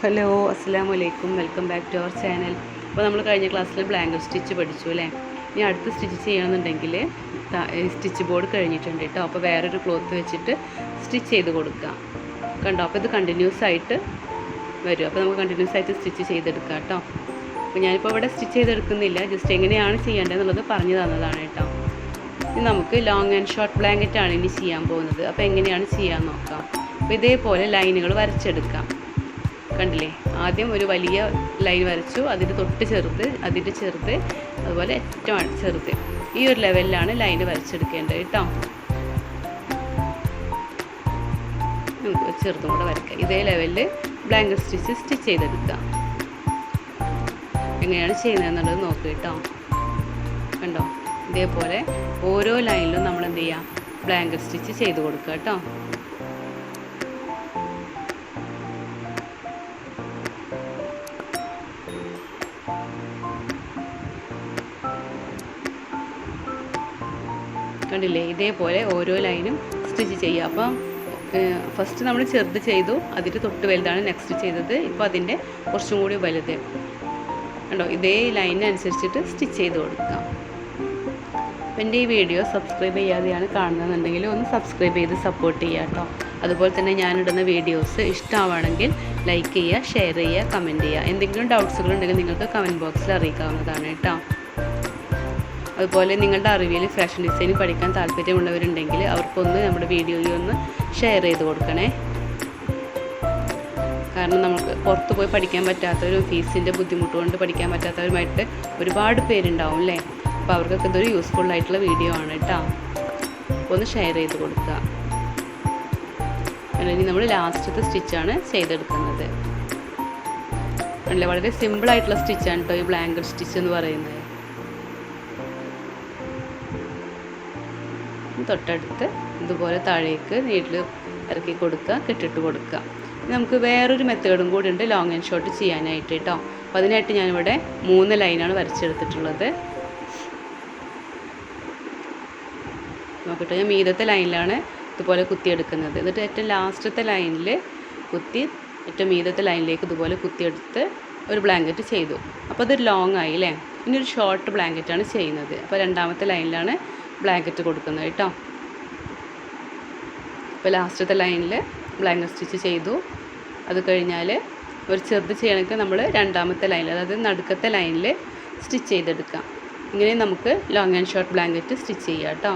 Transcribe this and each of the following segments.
Hello അസ്സലാമു അലൈക്കും, welcome back to our channel. അപ്പോൾ നമ്മൾ കഴിഞ്ഞ ക്ലാസ്സിൽ ബ്ലാങ്കറ്റ് സ്റ്റിച്ച് പഠിച്ചു അല്ലേ. ഇനി അടുത്ത് സ്റ്റിച്ച് ചെയ്യണമെന്നുണ്ടെങ്കിൽ സ്റ്റിച്ച് ബോർഡ് കഴിഞ്ഞിട്ടുണ്ട് കേട്ടോ. അപ്പോൾ വേറൊരു ക്ലോത്ത് വെച്ചിട്ട് സ്റ്റിച്ച് ചെയ്ത് കൊടുക്കാം. കണ്ടോ, അപ്പോൾ ഇത് കണ്ടിന്യൂസ് ആയിട്ട് വരും. അപ്പോൾ നമുക്ക് കണ്ടിന്യൂസ് ആയിട്ട് സ്റ്റിച്ച് ചെയ്തെടുക്കാം കേട്ടോ. അപ്പോൾ ഞാനിപ്പോൾ ഇവിടെ സ്റ്റിച്ച് ചെയ്തെടുക്കുന്നില്ല, ജസ്റ്റ് എങ്ങനെയാണ് ചെയ്യേണ്ടതെന്നുള്ളത് പറഞ്ഞു തന്നതാണ് കേട്ടോ. ഇനി നമുക്ക് ലോങ് ആൻഡ് ഷോർട്ട് ബ്ലാങ്കറ്റാണ് ഇനി ചെയ്യാൻ പോകുന്നത്. അപ്പോൾ എങ്ങനെയാണ് ചെയ്യാൻ നോക്കാം. അപ്പോൾ ഇതേപോലെ ലൈനുകൾ വരച്ചെടുക്കാം. കണ്ടില്ലേ, ആദ്യം ഒരു വലിയ ലൈൻ വരച്ചു, അതിൻ്റെ തൊട്ട് ചെറുത്, അതിൻ്റെ ചെറുത്, അതുപോലെ ഏറ്റവും ചെറുത്, ഈ ഒരു ലെവലിലാണ് ലൈൻ വരച്ചെടുക്കേണ്ടത് കേട്ടോ. നമുക്ക് ചെറുതും കൂടെ വരയ്ക്കാം. ഇതേ ലെവലിൽ ബ്ലാങ്കറ്റ് സ്റ്റിച്ച് ചെയ്തെടുക്കാം. എങ്ങനെയാണ് ചെയ്യുന്നതെന്നുള്ളത് നോക്കുക കേട്ടോ. കണ്ടോ, ഇതേപോലെ ഓരോ ലൈനിലും നമ്മൾ എന്ത് ചെയ്യാം, ബ്ലാങ്കറ്റ് സ്റ്റിച്ച് ചെയ്ത് കൊടുക്കുക കേട്ടോ. കണ്ടില്ലേ, ഇതേപോലെ ഓരോ ലൈനും സ്റ്റിച്ച് ചെയ്യുക. അപ്പം ഫസ്റ്റ് നമ്മൾ ചെറുത് ചെയ്തു, അതിൻ്റെ തൊട്ട് വലുതാണ് നെക്സ്റ്റ് ചെയ്തത്. ഇപ്പോൾ അതിൻ്റെ കുറച്ചും കൂടി വലുത് കണ്ടോ. ഇതേ ലൈനിനനുസരിച്ചിട്ട് സ്റ്റിച്ച് ചെയ്ത് കൊടുക്കാം. അപ്പം എൻ്റെ ഈ വീഡിയോ സബ്സ്ക്രൈബ് ചെയ്യാതെയാണ് കാണുന്നതെന്നുണ്ടെങ്കിൽ ഒന്ന് സബ്സ്ക്രൈബ് ചെയ്ത് സപ്പോർട്ട് ചെയ്യുക കേട്ടോ. അതുപോലെ തന്നെ ഞാനിടുന്ന വീഡിയോസ് ഇഷ്ടമാണെങ്കിൽ ലൈക്ക് ചെയ്യുക, ഷെയർ ചെയ്യുക, കമൻറ്റ് ചെയ്യുക. എന്തെങ്കിലും ഡൗട്ട്സുകളുണ്ടെങ്കിൽ നിങ്ങൾക്ക് കമൻറ്റ് ബോക്സിൽ അറിയിക്കാവുന്നതാണ് കേട്ടോ. അതുപോലെ നിങ്ങളുടെ അറിവിൽ ഫാഷൻ ഡിസൈനിങ് പഠിക്കാൻ താല്പര്യമുള്ളവരുണ്ടെങ്കിൽ അവർക്കൊന്ന് നമ്മുടെ വീഡിയോയിൽ ഒന്ന് ഷെയർ ചെയ്ത് കൊടുക്കണേ. കാരണം നമുക്ക് പുറത്ത് പോയി പഠിക്കാൻ പറ്റാത്തവരും ഫീസിൻ്റെ ബുദ്ധിമുട്ട് കൊണ്ട് പഠിക്കാൻ പറ്റാത്തവരുമായിട്ട് ഒരുപാട് പേരുണ്ടാവും അല്ലേ. അപ്പോൾ അവർക്കൊക്കെ ഇതൊരു യൂസ്ഫുൾ ആയിട്ടുള്ള വീഡിയോ ആണ് കേട്ടോ. ഒന്ന് ഷെയർ ചെയ്ത് കൊടുക്കുക. അല്ലെങ്കിൽ നമ്മൾ ലാസ്റ്റത്തെ സ്റ്റിച്ചാണ് ചെയ്തെടുക്കുന്നത്. അല്ല, വളരെ സിമ്പിളായിട്ടുള്ള സ്റ്റിച്ചാണ് കേട്ടോ ഈ ബ്ലാങ്കറ്റ് സ്റ്റിച്ച് എന്ന് പറയുന്നത്. തൊട്ടടുത്ത് ഇതുപോലെ താഴേക്ക് നീഡിൽ ഇറക്കി കൊടുക്കുക, കെട്ടിട്ട് കൊടുക്കുക. നമുക്ക് വേറൊരു മെത്തേഡും കൂടി ഉണ്ട് ലോങ് ആൻഡ് ഷോർട്ട് ചെയ്യാനായിട്ട് കേട്ടോ. അപ്പോൾ അതിനായിട്ട് ഞാനിവിടെ 3 ലൈനാണ് വരച്ചെടുത്തിട്ടുള്ളത്. നോക്കട്ടെ, ഞാൻ മീദത്തെ ലൈനിലാണ് ഇതുപോലെ കുത്തിയെടുക്കുന്നത്. എന്നിട്ട് ഏറ്റവും ലാസ്റ്റത്തെ ലൈനിൽ കുത്തി ഏറ്റവും മീദത്തെ ലൈനിലേക്ക് ഇതുപോലെ കുത്തിയെടുത്ത് ഒരു ബ്ലാങ്കറ്റ് ചെയ്തു. അപ്പോൾ അതൊരു ലോങ് ആയി അല്ലേ. ഇനി ഒരു ഷോർട്ട് ബ്ലാങ്കറ്റാണ് ചെയ്യുന്നത്. അപ്പോൾ രണ്ടാമത്തെ ലൈനിലാണ് ബ്ലാങ്കറ്റ് കൊടുക്കുന്നത് കേട്ടോ. ഇപ്പോൾ ലാസ്റ്റത്തെ ലൈനിൽ ബ്ലാങ്കറ്റ് സ്റ്റിച്ച് ചെയ്തു. അത് കഴിഞ്ഞാൽ ഒരു ചെറുത് ചെയ്യണമെങ്കിൽ നമ്മൾ രണ്ടാമത്തെ ലൈനിൽ, അതായത് നടുക്കത്തെ ലൈനിൽ സ്റ്റിച്ച് ചെയ്തെടുക്കാം. ഇങ്ങനെ നമുക്ക് long and short blanket stitch ചെയ്യാം കേട്ടോ.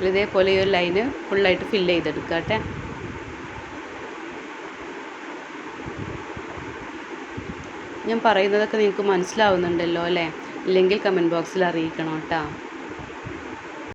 ഇതേപോലെ ഈ ഒരു ലൈന് ഫുള്ളായിട്ട് ഫില്ല് ചെയ്തെടുക്കുക കേട്ടോ. ഞാൻ പറയുന്നതൊക്കെ നിങ്ങൾക്ക് മനസ്സിലാവുന്നുണ്ടല്ലോ അല്ലേ. ഇല്ലെങ്കിൽ കമൻറ്റ് ബോക്സിൽ അറിയിക്കണം കേട്ടോ.